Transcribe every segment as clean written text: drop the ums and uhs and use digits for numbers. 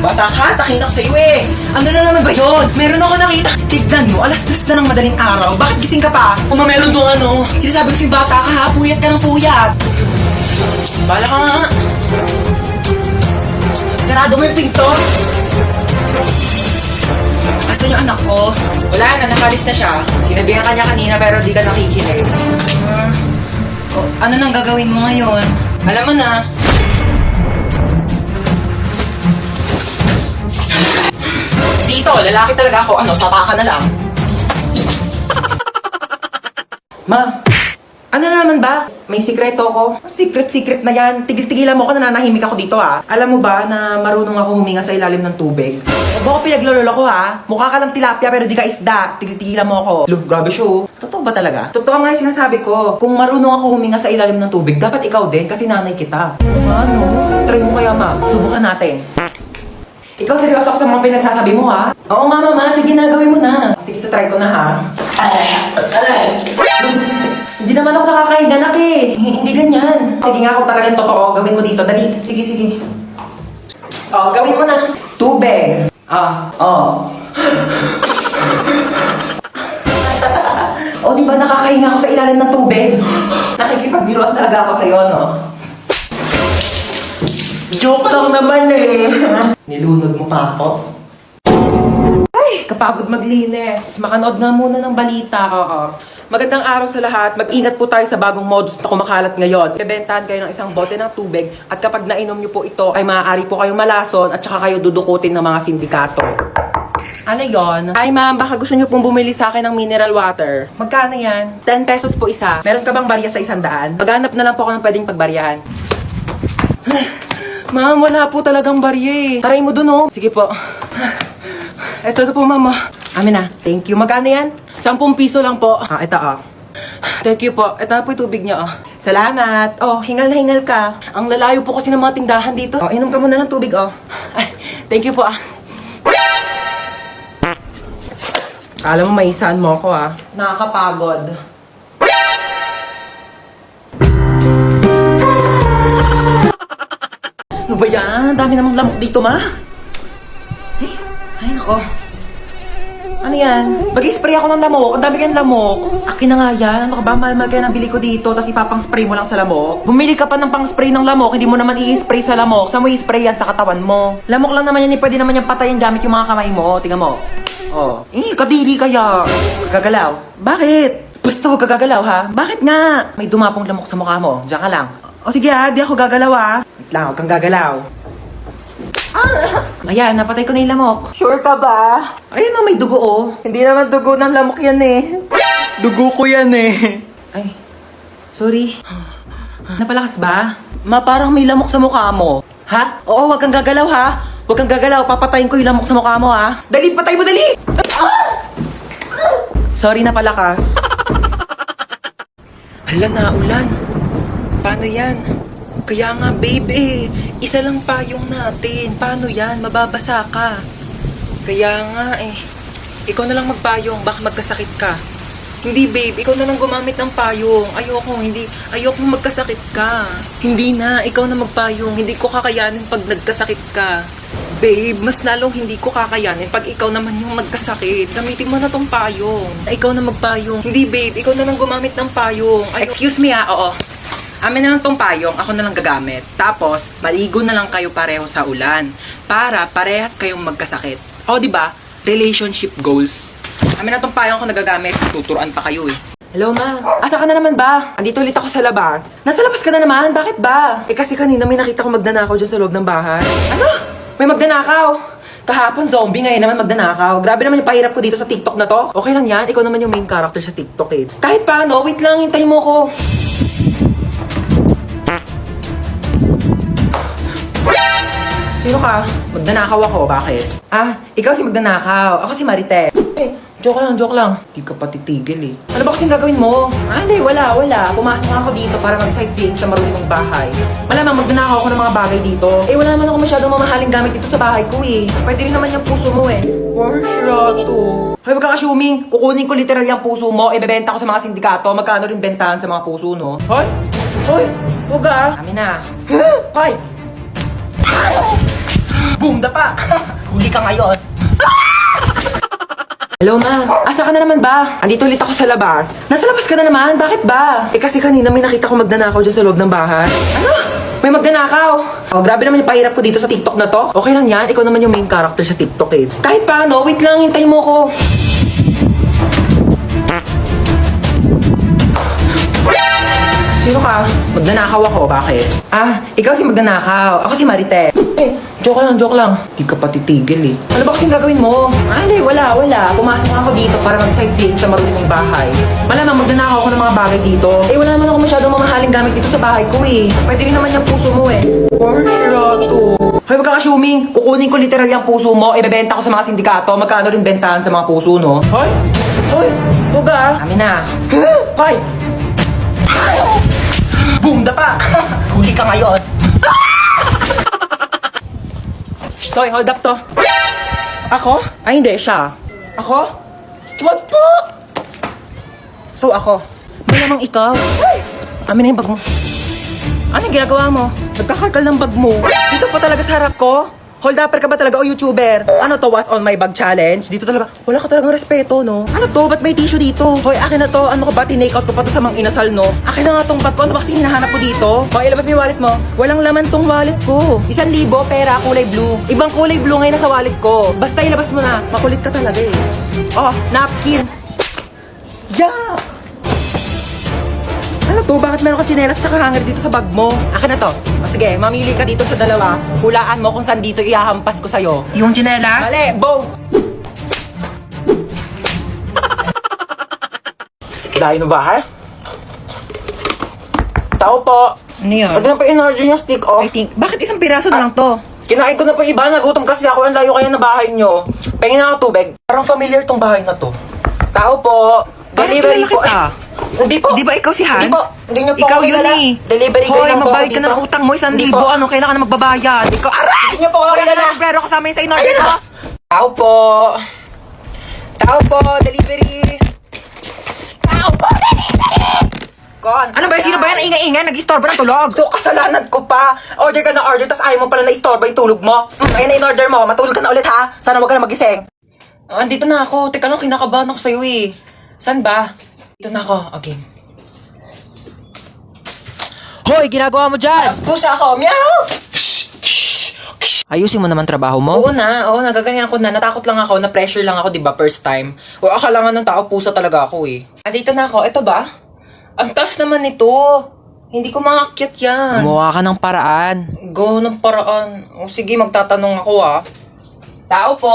Bata ka, takin ako sa'yo eh. Ano na naman ba yun? Meron ako nakita. Tignan mo, alas 2 na ng madaling araw. Bakit gising ka pa? Meron doon ano. Sinasabi ko sa'yo bata ka ha, puyat ka ng puyat. Bala ka nga. Sarado mo yung pinto. Asan yung anak ko? Wala na, nakalis na siya. Sinabihan ka niya kanina pero di ka nakikinig. Ano nang gagawin mo ngayon? Alam mo na. Dito, lalaki talaga ako. Sapa ka na lang. Ma, ano na naman ba? May sikreto ako. Secret na yan. Tigil-tigilan mo ako, nananahimik ako dito ha. Alam mo ba na marunong ako huminga sa ilalim ng tubig? Huwag ako pinaglololo ko ha. Mukha ka lang tilapia pero di ka isda. Tigil-tigilan mo ako. Look, grabe siya. Totoo ba talaga? Totoo nga yung sinasabi ko. Kung marunong ako huminga sa ilalim ng tubig, dapat ikaw din kasi nanay kita. Ano? Try mo kaya ma. Subukan natin. Ikaw seryoso ako sa mga pinagsasabi mo ha? Oo nga mama, sige na, gawin mo na. Sige, try ko na ha. Hindi naman ako nakakahiga nak eh. Hindi ganyan. Sige nga kung talagang totoo, gawin mo dito. Dali. Sige. Gawin mo na. Tubig. Diba nakakahinga ako sa ilalim ng tubig? Nakikipagbiruan talaga ako sa'yo, no? Joke lang naman eh. Nilunod mo pa ako? Ay, kapagod maglinis. Makanood nga muna ng balita. Magandang araw sa lahat. Mag-ingat po tayo sa bagong modus na kumakalat ngayon. Bebentahan kayo ng isang bote ng tubig at kapag nainom nyo po ito ay maaari po kayong malason at saka kayo dudukutin ng mga sindikato. Ano yon? Ay ma'am, baka gusto nyo pong bumili sa akin ng mineral water. Magkano yan? 10 pesos po isa. Meron ka bang barya sa 100? Maghanap na lang po ako ng pwedeng pagbaryahan. Ma'am, wala po talagang barya eh. Taray mo dun oh. Sige po. Ito po mama. Amin na. Thank you. Magkano yan? 10 piso lang po. Ito Thank you po. Ito na po yung tubig niyo Salamat. Hingal na hingal ka. Ang lalayo po kasi ng mga tindahan dito. Inom ka muna ng tubig Ay, thank you po Alam mo, maisaan mo ako Nakakapagod. Ano ba yan? Dami namang lamok dito, ma. Ay, nako. Ano yan? Mag-spray ako ng lamok. Ang dami kayong lamok. Akin na nga yan. Ano ka ba? Mahal-mahal kaya nabili ko dito, tapos ipapang-spray mo lang sa lamok. Bumili ka pa ng pang-spray ng lamok, hindi mo naman i-spray sa lamok. Saan mo i-spray yan? Sa katawan mo. Lamok lang naman yan, pwede naman yung patayin gamit yung mga kamay mo. Tingnan mo. Kadiri kaya. Gagalaw. Bakit? Basta huwag kagagalaw ha. Bakit nga? May dumapong lamok sa mukha mo. Diyan ka lang. Sige di ako gagalaw Wait lang, huwag kang gagalaw. Ayan, napatay ko na yung lamok. Sure ka ba? Ayun may dugo Hindi naman dugo ng lamok yan eh. Dugo ko yan eh. Ay, sorry. Napalakas ba? Parang may lamok sa mukha mo. Ha? Oo, huwag kang gagalaw ha. Huwag kang gagalaw, papatayin ko yung lamok sa mukha mo ha. Dali, patay mo, dali! Sorry, napalakas. Hala na, ulan. Paano yan? Kaya nga, babe isa lang payong natin. Paano yan? Mababasa ka. Kaya nga ikaw na lang magpayong, baka magkasakit ka. Hindi babe, ikaw na lang gumamit ng payong. Ayoko magkasakit ka. Hindi na, ikaw na magpayong. Hindi ko kakayanin pag nagkasakit ka. Babe, mas lalong hindi ko kakayanin pag ikaw naman yung magkasakit. Gamitin mo na tong payong. Ikaw na magpayong. Hindi babe, ikaw na lang gumamit ng payong. Excuse me oo. Amin na lang tong payong, ako na lang gagamit. Tapos, maligo na lang kayo pareho sa ulan. Para parehas kayong magkasakit. Di ba? Relationship goals. Amin na tong payong ako nagagamit. Tuturuan pa kayo Hello, ma. Asa ka na naman ba? Andito ulit ako sa labas. Nasa labas ka na naman? Bakit ba? Kasi kanina may nakita ko magnanakaw dyan sa loob ng bahay. Ano? May magnanakaw? Kahapon zombie, ngayon naman magnanakaw. Grabe naman yung pahirap ko dito sa TikTok na to. Okay lang yan, ikaw naman yung main character sa TikTok Kahit paano, wait lang, hintayin mo ko. Sino ka? Magnanakaw ako, bakit? Ikaw si magnanakaw. Ako si Marite. Joke lang. Di ka pa titigil Ano ba kasing gagawin mo? Hindi, wala. Pumasok ako dito para mag-sightseeing sa marunong bahay. Malamang magnanakaw ako ng mga bagay dito. Wala naman ako masyadong mamahaling gamit dito sa bahay ko Pwede rin naman yung puso mo Marshato. Hoy, wag kang assuming. Kukunin ko literal yung puso mo. Ibebenta ko sa mga sindikato. Magkano rin bentahan sa mga puso, no? Hoy! Huwag Amin na. Hoy! Boom, dapa! Huli ka ngayon. Hello, ma. Asa ka na naman ba? Andito ulit ako sa labas. Nasa labas ka na naman? Bakit ba? Eh kasi kanina may nakita ko magnanakaw dyan sa loob ng bahay. Ano? May magnanakaw? Oh, grabe naman yung pahirap ko dito sa TikTok na to. Okay lang yan. Ikaw naman yung main character sa TikTok eh. Kahit paano, wait lang. Hintayin mo ko. Sino ka? Magnanakaw ako. Bakit? Ah, ikaw si magnanakaw. Ako si Marite. Eh, joke lang. Di ka pa titigil eh. Ano ba kasing gagawin mo? Ah, hindi, wala. Pumasok ako dito para mag-sightseeing sa marunong bahay. Malamang magnanakaw ako ng mga bagay dito. Eh, wala naman ako masyadong mamahaling gamit dito sa bahay ko eh. Pwede rin naman yung puso mo eh. Or to. Hoy, wag kang assuming. Kukunin ko literal yung puso mo. Ibebenta ko sa mga sindikato. Magkano rin bentahan sa mga puso, no? Hoy! Huwag ah. Amin na. Hoy! Boom, dapa! Huli ka ngayon. Hoy, hold up to. Ako? Ay, hindi, siya. Ako? Wag po! So, ako? Malamang ikaw. Amin na yung bag mo. Ano ginagawa mo? Nagkakalkal ng bag mo. Dito pa talaga sa harap ko? Hold upper ka ba talaga o YouTuber? Ano to, what's on my bag challenge? Dito talaga, wala ka talagang respeto, no? Ano to? Ba't may tissue dito? Hoy, akin na to. Ano ka ba? Tinake out ko pa to sa mga inasal, no? Akin na nga tong bag ko. Ano ba kasi hinahanap ko dito? Hoy, ilabas mo yung wallet mo. Walang laman tong wallet ko. 1,000 pera, kulay blue. Ibang kulay blue ngayon nasa wallet ko. Basta ilabas mo na. Makulit ka talaga eh. Oh, napkin. Yeah! Ano to? Bakit meron ka tsinelas at hanger dito sa bag mo? Akin na to. O sige, mamili ka dito sa dalawa. Hulaan mo kung saan dito ihahampas ko sa'yo. Yung tsinelas? Mali! Bow! Dahil na ba, ha? Tao po. Ano yun? Ano na pa in-order yung stick, oh? I think, bakit isang piraso na lang to? Kinain ko na po iba. Nagutom kasi ako. Ang layo kaya na bahay nyo. Pengin na ako tubig. Parang familiar tong bahay na to. Tao po. Delivery po. Kita. Hindi po. Di ba ikaw si Hans? Hindi po. Hindi niyo po Ikaw ako yun kilala. eh. Delivery ko Hoy, lang po magbayad ako ka na dito. ng utang mo, 1,000. Hindi po. Ano, kailangan na magbabayad? Ikaw, aray! Hindi niyo po ako Hoy, kilala. ano, sombrero kasama yun sa in-order Ayun ko. na. Tao po. Tao po. Delivery. Tao po. Delivery. Kon. Ano ba, sino ba yan? Ingay-ingay, nag-istorbo ng tulog. So, kasalanan ko pa. Order ka na order, tas ayaw mo pala na-istorbo yung tulog mo. Ayun na in-order mo. Matulog ka na ulit, ha? Sana wag ka na magising. Andito na ako. Teka lang, kinakabahan ako sa'yo eh. Saan ba? Dito na ako. Okay. Hoy, ginagawa mo dyan! Pusa ako. Meow! Ayusin mo naman trabaho mo. Oo, nagaganyan ko na. Natakot lang ako, na-pressure lang ako, di ba, first time. O, akala nga ng tao, pusa talaga ako eh. Andito na ako. Ito ba? Ang taas naman nito. Hindi ko maakyat yan. Gumawa ka ng paraan. Go ng paraan. O, sige, magtatanong ako ah. Tao po.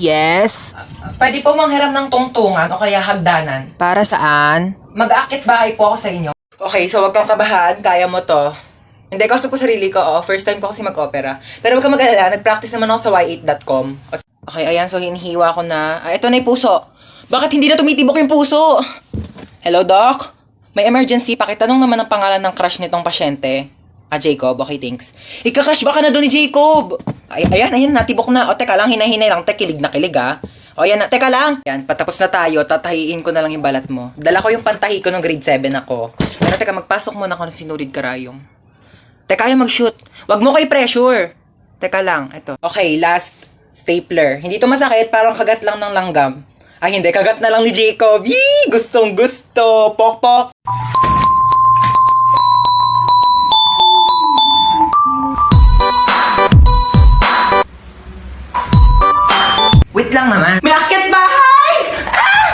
Yes? Pwede po manghiram ng tungtungan o kaya hagdanan. Para saan? Mag-aakit bahay po ako sa inyo. Okay, so wag kang kabahan. Kaya mo to. Hindi, gusto po sarili ko. Oh. First time ko kasi mag-opera. Pero wag kang mag-alala. Nag-practice naman ako sa y8.com. Okay, ayan. So, hinihiwa ko na. Ah, ito na yung puso. Bakit hindi na tumitibok yung puso? Hello, Doc? May emergency. Pakitanong naman ang pangalan ng crush nitong pasyente. Ah, Jacob. Okay, thanks. Ika-crush ba ka na doon ni Jacob? Ay, ayan, natibok na. O, teka lang. Hinahinay lang. Kilig na kilig, ah. O, yan na. Teka lang. Yan, patapos na tayo. Tatahiin ko na lang yung balat mo. Dala ko yung pantahi ko nung grade 7 ako. Pero teka, magpasok muna ako ng sinulid karayong. Teka, ayaw mag-shoot. Wag mo kay pressure. Teka lang, ito. Okay, last stapler. Hindi to masakit, parang kagat lang ng langgam. Ay, hindi, kagat na lang ni Jacob. Yee! Gustong gusto. Pok-pok. Wait lang naman. May akyat bahay! Ah!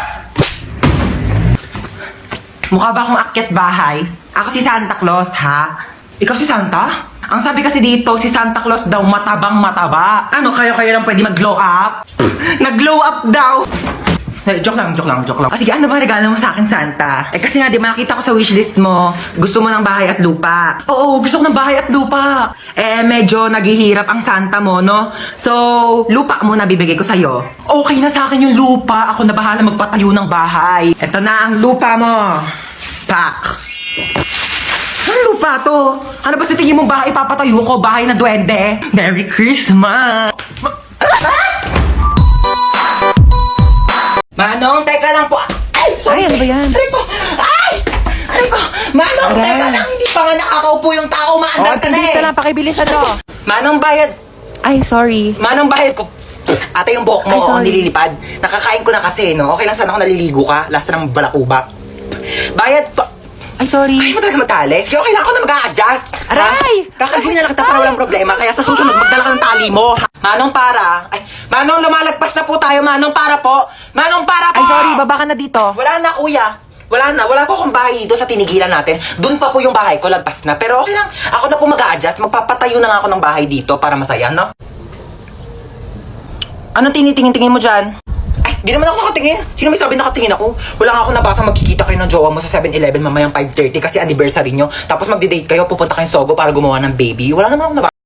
Mukha ba akong akyat bahay? Ako si Santa Claus, ha? Ikaw si Santa? Ang sabi kasi dito, si Santa Claus daw matabang mataba. Ano, kayo lang pwede mag-glow up? Nag-glow up daw! Joke lang. Ah, sige, ano ba regalo mo sa akin, Santa? Eh kasi nga, di ba nakita ko sa wishlist mo, gusto mo ng bahay at lupa. Oo, gusto ko ng bahay at lupa. Eh, medyo naghihirap ang Santa mo, no? So, lupa muna bibigay ko sa'yo. Okay na sa akin yung lupa. Ako na bahala magpatayo ng bahay. Ito na ang lupa mo. Pak. Ano lupa to? Ano ba sa tingin mong bahay papatayo ko? Bahay na duwende? Merry Christmas! Manong, teka lang po. Ay, sorry. Ay, ano ba yan? Aray ko! Ay! Aray ko! Manong, Aray. teka lang. Hindi pa nga nakakaupo yung tao. Maandar ka na bilis eh. ka lang, pakibilis ano. Manong, bayad. Ay, sorry. Manong bayad ko. Ate, yung buhok mo, Ay, sorry. nililipad. Nakakain ko na kasi, no? Okay lang sana ako naliligo ka. Lasa ng balakubak. Bayad pa. Ay, sorry. Ay, mo talaga magtalis. Kaya okay lang ako na mag-a-adjust. Aray! Kakalbuhin na lang kita para walang problema. Kaya sa susunod, magdala ka ng tali mo. Manong para. Ay, Manong, lumalagpas na po tayo. Manong para po. Manong para po. Ay, sorry. Baba ka na dito. Wala na, kuya. Wala na. Wala po akong bahay dito sa tinigilan natin. Doon pa po yung bahay ko. Lagpas na. Pero okay lang. Ako na po mag-a-adjust. Magpapatayo na nga ako ng bahay dito para masaya, no? Anong tinitingin-tingin mo dyan? Ay, di naman ako nakatingin. Sino may sabi nakatingin ako? Wala nga ako nabasa magkikita kayo ng jowa mo sa 7-Eleven mamayang 5:30 kasi anniversary nyo. Tapos magdi-date kayo, pupunta kayong Sogo para gumawa ng baby. Wala naman ako nabasa.